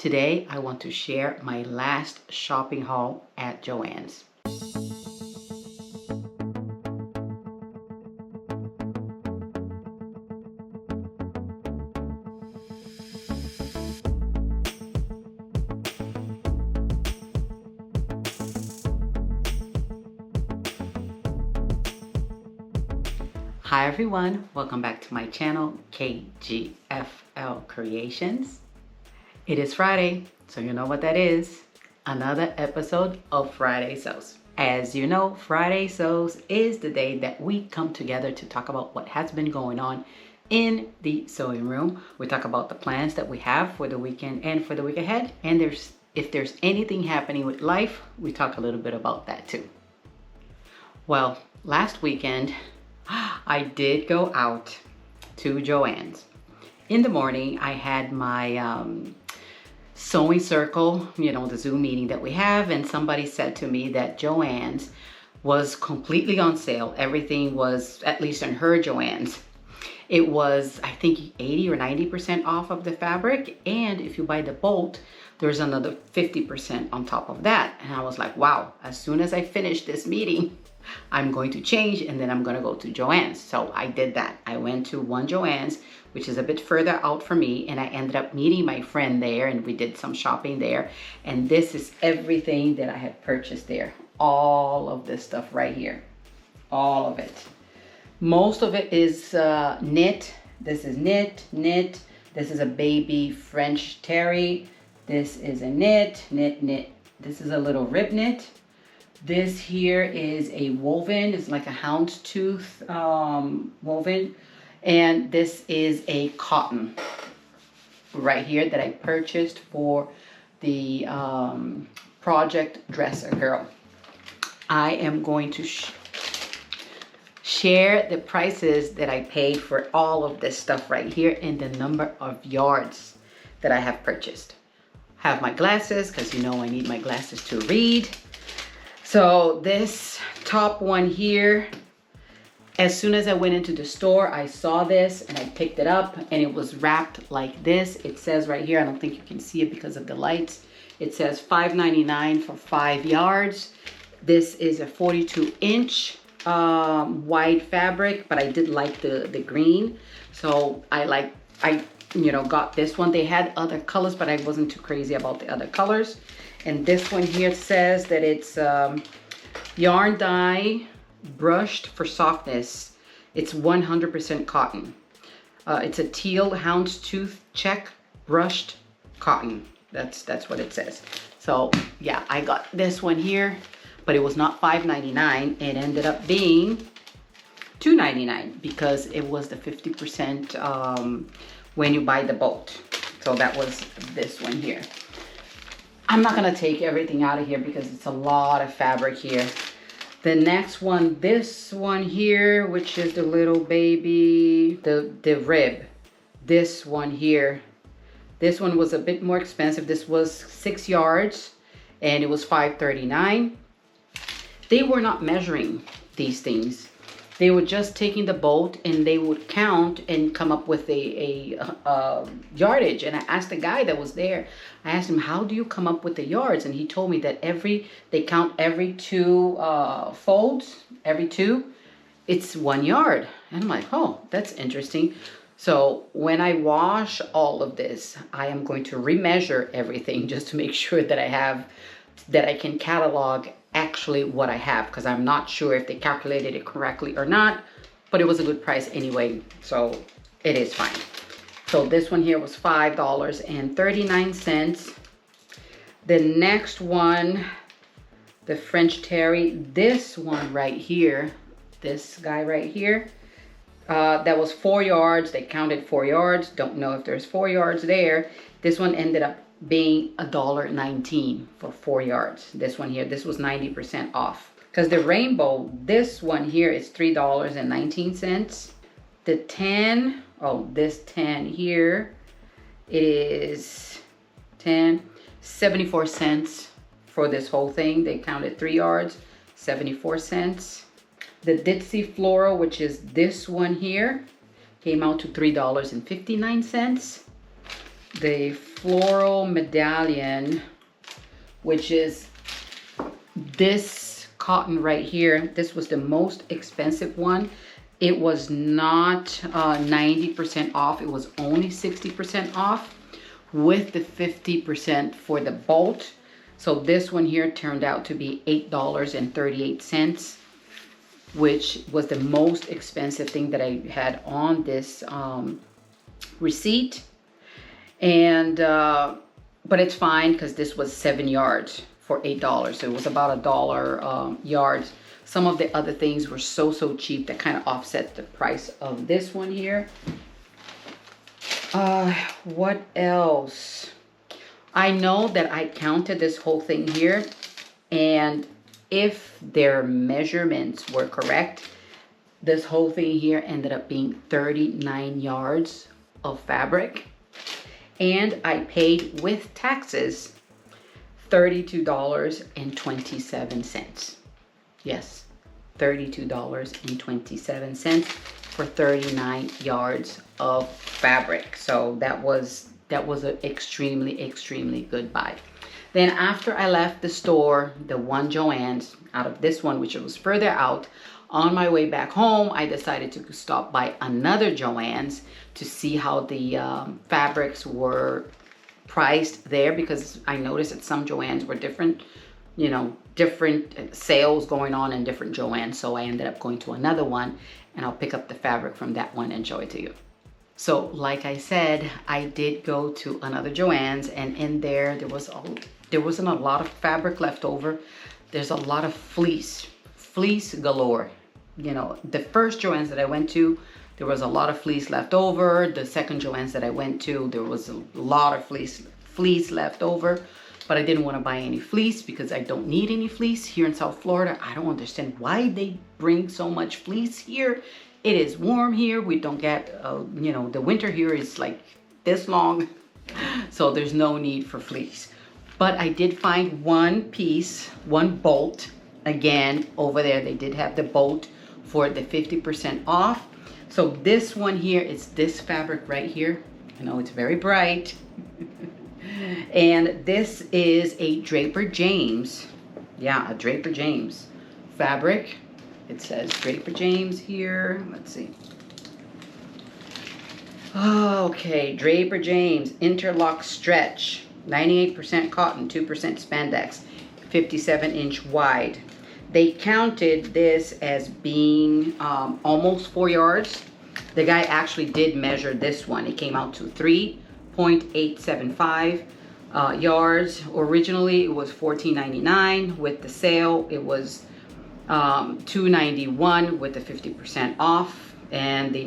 Today, I want to share my last shopping haul at Joann's. Hi everyone, welcome back to my channel, KGFL Creations. It is Friday, so you know what that is. Another episode of Friday Sews. As you know, Friday Sews is the day that we come together to talk about what has been going on in the sewing room. We talk about the plans that we have for the weekend and for the week ahead. And if there's anything happening with life, we talk a little bit about that too. Well, last weekend, I did go out to Joann's. In the morning, I had my sewing circle, the Zoom meeting that we have, and somebody said to me that Joann's was completely on sale. Everything was, at least in her Joann's, it was, I think, 80 or 90% off of the fabric. And if you buy the bolt, there's another 50% on top of that. And I was like, wow, as soon as I finish this meeting, I'm going to change and then I'm going to go to Joann's. So I did that. I went to one Joann's, which is a bit further out for me, and I ended up meeting my friend there and we did some shopping there. And this is everything that I had purchased there. All of this stuff right here. All of it. Most of it is knit. This is knit. This is a baby French terry. This is a knit. This is a little rib knit. This here is a woven. It's like a houndstooth woven. And this is a cotton right here that I purchased for the project dresser girl. I am going to share the prices that I paid for all of this stuff right here and the number of yards that I have purchased. I have my glasses because I need my glasses to read. So this top one here, as soon as I went into the store, I saw this and I picked it up and it was wrapped like this. It says right here, I don't think you can see it because of the lights. It says $5.99 for 5 yards. This is a 42-inch wide fabric, but I did like the green. So I got this one. They had other colors, but I wasn't too crazy about the other colors. And this one here says that it's yarn dye brushed for softness. It's 100% cotton. It's a teal houndstooth check brushed cotton. That's what it says. So yeah, I got this one here, but it was not $5.99. It ended up being $2.99 because it was the 50% when you buy the bolt. So that was this one here. I'm not gonna take everything out of here because it's a lot of fabric here. The next one, this one here, which is the little baby, the rib. This one here, this one was a bit more expensive. This was 6 yards and it was $5.39. They were not measuring these things. They were just taking the bolt and they would count and come up with a yardage. And I asked the guy that was there, I asked him, how do you come up with the yards? And he told me that they count every 2 folds, every 2, it's 1 yard. And I'm like, oh, that's interesting. So when I wash all of this, I am going to remeasure everything just to make sure that I can catalog actually what I have, because I'm not sure if they calculated it correctly or not, but it was a good price anyway, so it is fine. So this one here was $5.39. The next one, the French terry, this one right here, this guy right here, that was 4 yards. They counted 4 yards. Don't know if there's 4 yards there. This one ended up being $1.19 for 4 yards. This one here, this was 90% off. Because the rainbow, this one here is $3.19. The tan, this tan here, it is 74 cents for this whole thing. They counted 3 yards, 74 cents. The Ditzy Floral, which is this one here, came out to $3.59. The floral medallion, which is this cotton right here. This was the most expensive one. It was not 90% off. It was only 60% off with the 50% for the bolt. So this one here turned out to be $8.38, which was the most expensive thing that I had on this receipt. And but it's fine because this was 7 yards for $8. So it was about $1 yards. Some of the other things were so cheap that kind of offset the price of this one here. What else? I know that I counted this whole thing here, and if their measurements were correct, this whole thing here ended up being 39 yards of fabric, and I paid with taxes $32.27. Yes, $32.27 for 39 yards of fabric. So that was an extremely good buy. Then after I left the store, the one Joann's, out of this one, which was further out, on my way back home, I decided to stop by another Joann's to see how the fabrics were priced there, because I noticed that some Joann's were different, you know, different sales going on in different Joann's. So I ended up going to another one, and I'll pick up the fabric from that one and show it to you. So like I said, I did go to another Joann's, and in there wasn't a lot of fabric left over. There's a lot of fleece galore. You know, the first Joann's that I went to, there was a lot of fleece left over. The second Joann's that I went to, there was a lot of fleece left over. But I didn't want to buy any fleece because I don't need any fleece here in South Florida. I don't understand why they bring so much fleece here. It is warm here. We don't get, you know, the winter here is like this long. So there's no need for fleece. But I did find one piece, one bolt. Again, over there, they did have the bolt for the 50% off. So this one here is this fabric right here. I know it's very bright. And this is a Draper James. Yeah, a Draper James fabric. It says Draper James here. Let's see. Okay, Draper James interlock stretch. 98% cotton, 2% spandex, 57-inch wide. They counted this as being almost 4 yards. The guy actually did measure this one. It came out to 3.875 yards. Originally, it was $14.99. With the sale, it was $2.91 with the 50% off. And the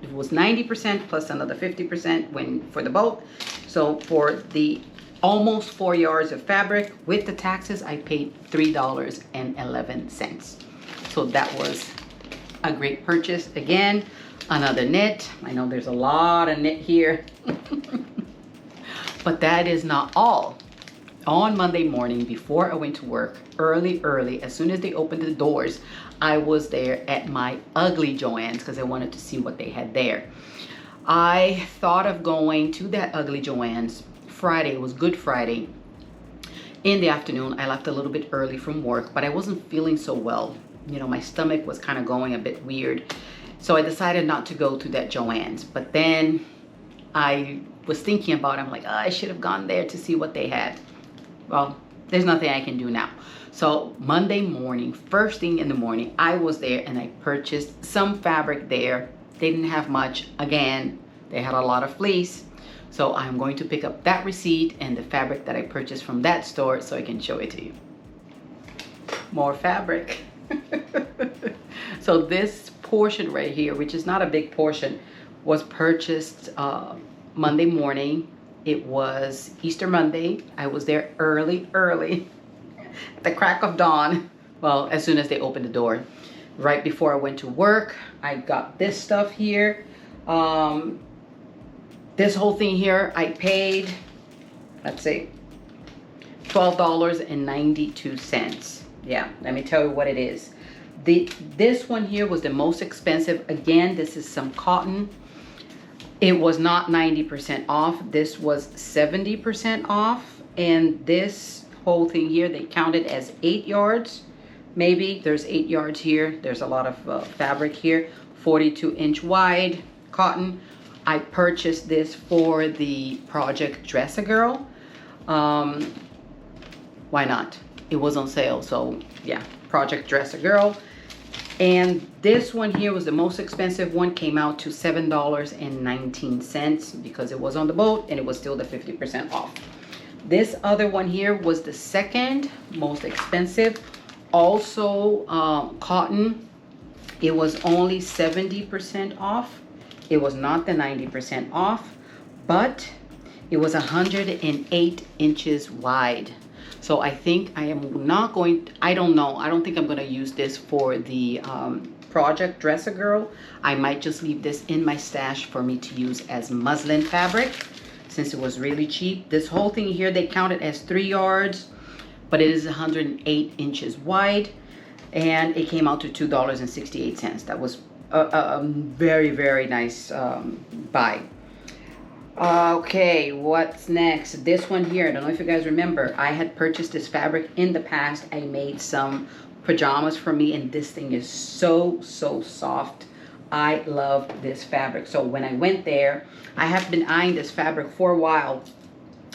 it was 90% plus another 50% for the bolt. So for the almost 4 yards of fabric with the taxes, I paid $3.11. So that was a great purchase. Again, another knit. I know there's a lot of knit here. But that is not all. On Monday morning, before I went to work, early, as soon as they opened the doors, I was there at my ugly Joann's because I wanted to see what they had there. I thought of going to that ugly Joann's Friday. It was Good Friday. In the afternoon, I left a little bit early from work, but I wasn't feeling so well. You know, my stomach was kind of going a bit weird. So I decided not to go to that Joann's. But then I was thinking about it. I'm like, oh, I should have gone there to see what they had. Well, there's nothing I can do now. So Monday morning, first thing in the morning, I was there and I purchased some fabric there. They didn't have much. Again, they had a lot of fleece. So I'm going to pick up that receipt and the fabric that I purchased from that store so I can show it to you. More fabric. So this portion right here, which is not a big portion, was purchased Monday morning. It was Easter Monday. I was there early, at the crack of dawn. Well, as soon as they opened the door. Right before I went to work, I got this stuff here. This whole thing here, I paid, let's see, $12.92. Yeah, let me tell you what it is. This one here was the most expensive. Again, this is some cotton. It was not 90% off. This was 70% off. And this whole thing here, they counted as 8 yards. Maybe there's 8 yards here. There's a lot of fabric here. 42-inch wide cotton. I purchased this for the project Dress a Girl. Why not? It was on sale. So yeah, project Dress a Girl. And this one here was the most expensive one, came out to $7.19 because it was on the boat and it was still the 50% off. This other one here was the second most expensive, also cotton. It was only 70% off. It was not the 90% off, but it was 108 inches wide. So I think I am not going, I don't know. I don't think I'm going to use this for the project Dress a Girl. I might just leave this in my stash for me to use as muslin fabric since it was really cheap. This whole thing here, they count it as 3 yards, but it is 108 inches wide. And it came out to $2.68. That was a very, very nice buy. Okay, what's next? This one here, I don't know if you guys remember, I had purchased this fabric in the past. I made some pajamas for me, and this thing is so soft. I love this fabric. So when I went there, I have been eyeing this fabric for a while.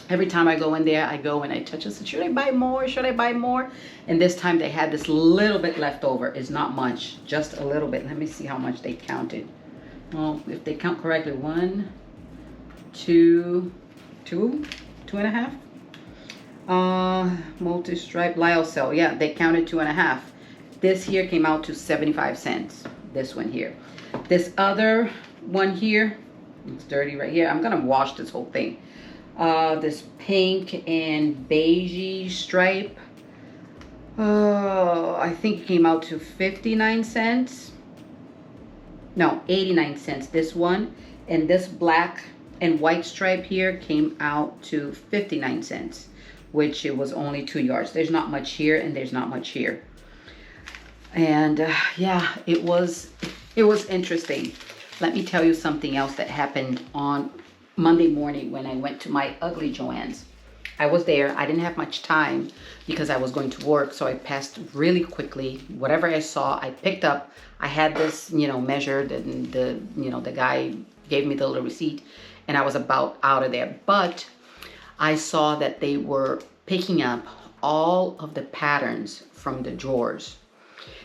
Every time I go in there, I go and I touch it. So should I buy more? Should I buy more? And this time they had this little bit left over. It's not much, just a little bit. Let me see how much they counted. Well, if they count correctly, 1, 2 and a half. Multi-stripe lyocell. Yeah, they counted 2.5. This here came out to 75 cents. This one here. This other one here, it's dirty right here. I'm gonna wash this whole thing. This pink and beige stripe. I think it came out to 59 cents. No, 89 cents. This one. And this black and white stripe here came out to 59 cents, which it was only 2 yards. There's not much here and there's not much here. And yeah, it was interesting. Let me tell you something else that happened on Monday morning when I went to my ugly Joann's. I was there. I didn't have much time because I was going to work, so I passed really quickly. Whatever I saw, I picked up. I had this, measured, and the guy gave me the little receipt, and I was about out of there. But I saw that they were picking up all of the patterns from the drawers.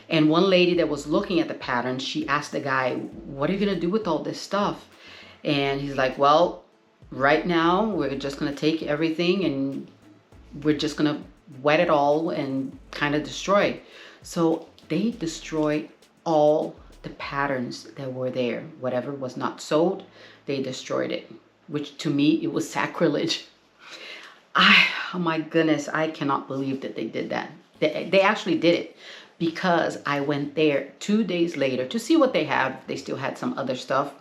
And one lady that was looking at the patterns, she asked the guy, "What are you gonna do with all this stuff?" And he's like, "Well, right now we're just gonna take everything and we're just gonna wet it all and kind of destroy." So they destroyed all the patterns that were there. Whatever was not sold, they destroyed it, which to me, it was sacrilege. Oh my goodness, I cannot believe that they did that. They actually did it because I went there 2 days later to see what they had. They still had some other stuff,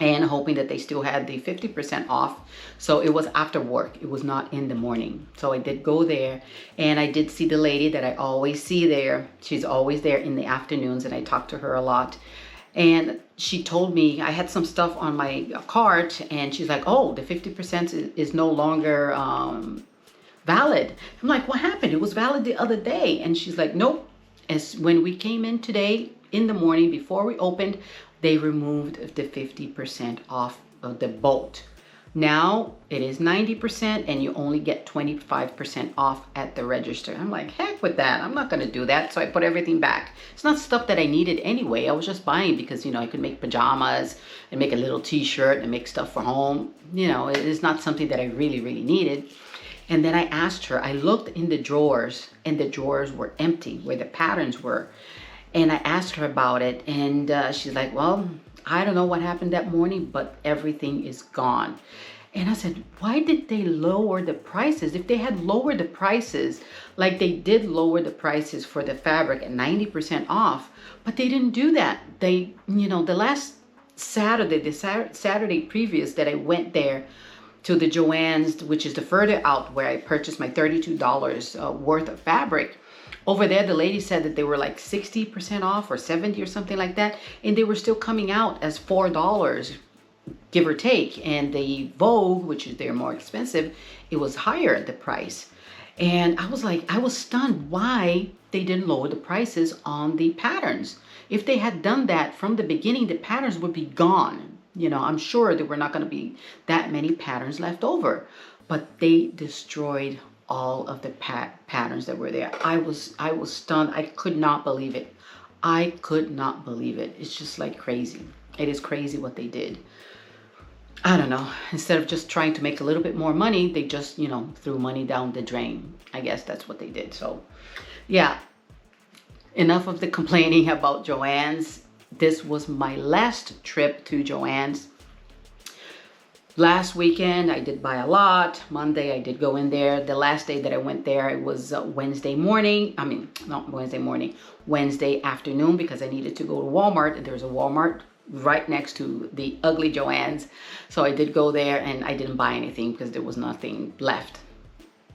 and hoping that they still had the 50% off. So it was after work. It was not in the morning. So I did go there, and I did see the lady that I always see there. She's always there in the afternoons, and I talk to her a lot. And she told me I had some stuff on my cart, and she's like, "Oh, the 50% is no longer valid." I'm like, "What happened? It was valid the other day." And she's like, "Nope. As when we came in today in the morning before we opened, they removed the 50% off of the bolt. Now it is 90% and you only get 25% off at the register." I'm like, heck with that. I'm not going to do that. So I put everything back. It's not stuff that I needed anyway. I was just buying because, I could make pajamas and make a little t-shirt and make stuff for home. It is not something that I really, really needed. And then I asked her, I looked in the drawers, and the drawers were empty where the patterns were. And I asked her about it, and she's like, "Well, I don't know what happened that morning, but everything is gone." And I said, "Why did they lower the prices? If they had lowered the prices, like they did lower the prices for the fabric at 90% off, but they didn't do that. They, the last Saturday, the Saturday previous that I went there to the Joann's, which is the further out where I purchased my $32 worth of fabric. Over there, the lady said that they were like 60% off or 70 or something like that. And they were still coming out as $4 give or take. And the Vogue, which is they're more expensive, it was higher the price. And I was like, I was stunned why they didn't lower the prices on the patterns. If they had done that from the beginning, the patterns would be gone. You know, I'm sure there were not going to be that many patterns left over, but they destroyed all of the patterns that were there. I was stunned. I could not believe it. I could not believe it. It's just like crazy. It is crazy what they did. I don't know. Instead of just trying to make a little bit more money, they just, you know, threw money down the drain. I guess that's what they did. So, yeah. Enough of the complaining about Joann's. This was my last trip to Joann's. Last weekend, I did buy a lot. Monday, I did go in there. The last day that I went there, it was Wednesday morning. I mean, not Wednesday morning, Wednesday afternoon, because I needed to go to Walmart. There's a Walmart right next to the ugly Joann's. So I did go there and I didn't buy anything because there was nothing left.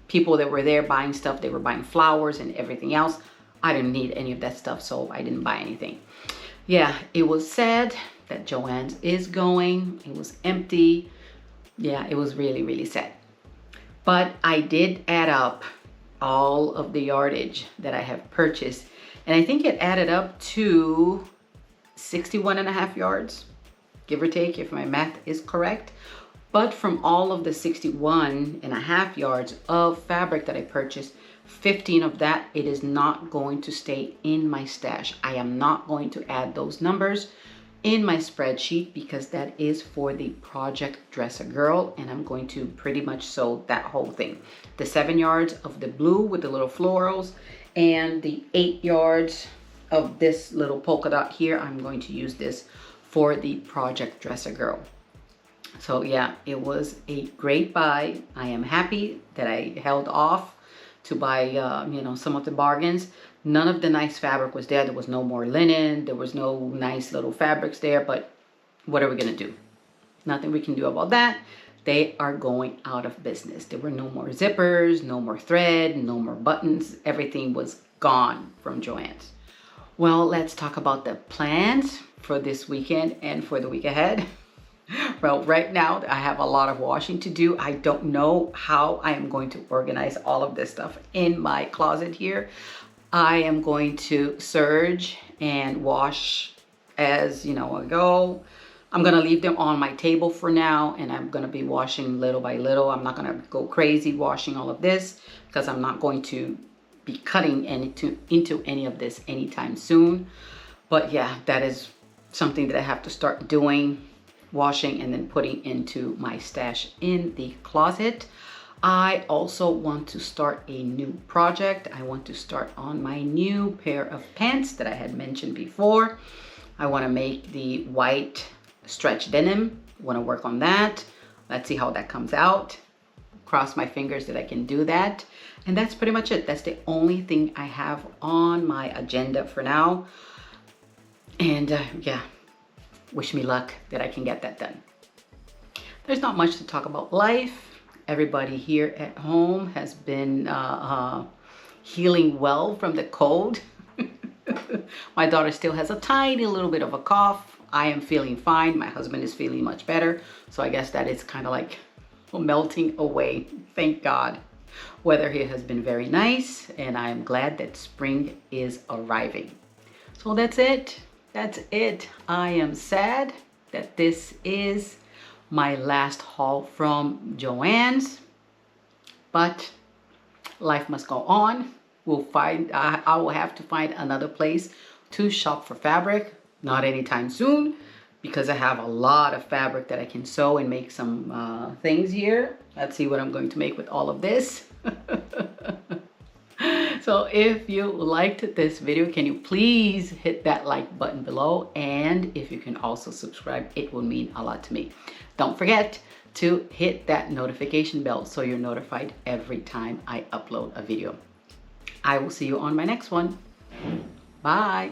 People that were there buying stuff, they were buying flowers and everything else. I didn't need any of that stuff, so I didn't buy anything. Yeah, it was sad that Joann's is going. It was empty. Yeah, it was really, really sad. But I did add up all of the yardage that I have purchased. And I think it added up to 61.5 yards, give or take, if my math is correct. But from all of the 61.5 yards of fabric that I purchased, 15 of that, it is not going to stay in my stash. I am not going to add those numbers in my spreadsheet because that is for the project Dress a Girl, and I'm going to pretty much sew that whole thing. The 7 yards of the blue with the little florals and the 8 yards of this little polka dot here, I'm going to use this for the project Dress a Girl. So yeah, it was a great buy. I am happy that I held off to buy, you know, some of the bargains. None of the nice fabric was there. There was no more linen. There was no nice little fabrics there, but what are we gonna do? Nothing we can do about that. They are going out of business. There were no more zippers, no more thread, no more buttons. Everything was gone from Joann's. Well, let's talk about the plans for this weekend and for the week ahead. Well, right now I have a lot of washing to do. I don't know how I am going to organize all of this stuff in my closet here. I am going to serge and wash as, you know, I go. I'm going to leave them on my table for now, and I'm going to be washing little by little. I'm not going to go crazy washing all of this because I'm not going to be cutting into any of this anytime soon. But yeah, that is something that I have to start doing, washing and then putting into my stash in the closet. I also want to start a new project. I want to start on my new pair of pants that I had mentioned before. I want to make the white stretch denim. I want to work on that. Let's see how that comes out. Cross my fingers that I can do that. And that's pretty much it. That's the only thing I have on my agenda for now. And yeah, wish me luck that I can get that done. There's not much to talk about life. Everybody here at home has been healing well from the cold. My daughter still has a tiny little bit of a cough. I am feeling fine. My husband is feeling much better. So I guess that is kind of like melting away. Thank God. Weather here has been very nice, and I am glad that spring is arriving. So that's it. That's it. I am sad that this is my last haul from Joann's, but life must go on. I will have to find another place to shop for fabric, not anytime soon, because I have a lot of fabric that I can sew and make some things here. Let's see what I'm going to make with all of this. So if you liked this video, can you please hit that like button below? And if you can also subscribe, it will mean a lot to me. Don't forget to hit that notification bell so you're notified every time I upload a video. I will see you on my next one. Bye.